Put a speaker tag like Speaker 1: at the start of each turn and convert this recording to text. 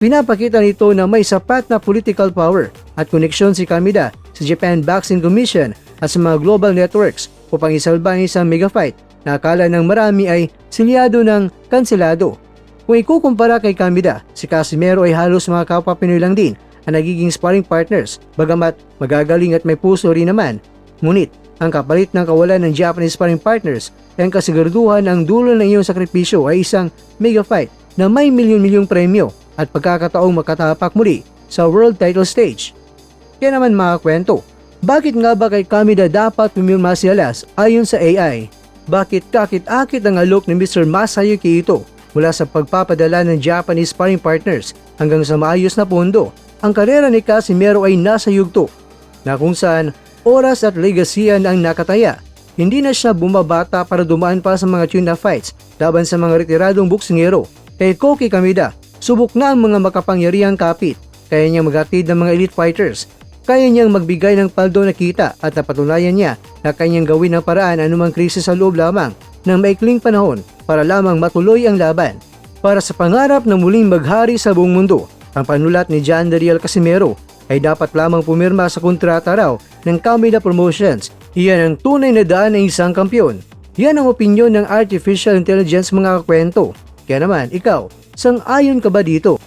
Speaker 1: Pinapakita nito na may sapat na political power at koneksyon si Kamida sa Japan Boxing Commission at sa mga global networks upang isalba ang isang megafight na akala ng marami ay silyado ng kanselado. Kung ikukumpara kay Kamida, si Casimero ay halos mga kapwa Pinoy lang din ang nagiging sparring partners, bagamat magagaling at may puso rin naman. Ngunit, ang kapalit ng kawalan ng Japanese sparring partners ay ang kasiguraduhan ang dulo ng iyong sakripisyo ay isang mega fight na may milyon-milyong premyo at pagkakataong makatapak muli sa world title stage. Kaya naman mga kwento, bakit nga ba kay Kamida dapat pumirma si Alas ayon sa AI? Bakit kakit-akit ang alok ni Mr. Masayuki Ito mula sa pagpapadala ng Japanese sparring partners hanggang sa maayos na pondo? Ang karera ni Casimero ay nasa yugto na kung saan oras at legasiyan ang nakataya. Hindi na siya bumabata para dumaan pa sa mga tuna fights laban sa mga retiradong boksingero. Kay Koki Kamida, subok na ang mga makapangyarihang kapit. Kaya niyang maghatid ng mga elite fighters. Kaya niyang magbigay ng paldo na kita at napatunayan niya na kanyang gawin ng paraan anumang krisis sa loob lamang ng maikling panahon para lamang matuloy ang laban. Para sa pangarap na muling maghari sa buong mundo, ang panulat ni John Dariel Casimero ay dapat lamang pumirma sa kontrata raw ng Kamida Promotions. Iyan ang tunay na daan ng isang kampyon. Yan ang opinyon ng artificial intelligence mga kakwento. Kaya naman, ikaw, sang-ayon ka ba dito?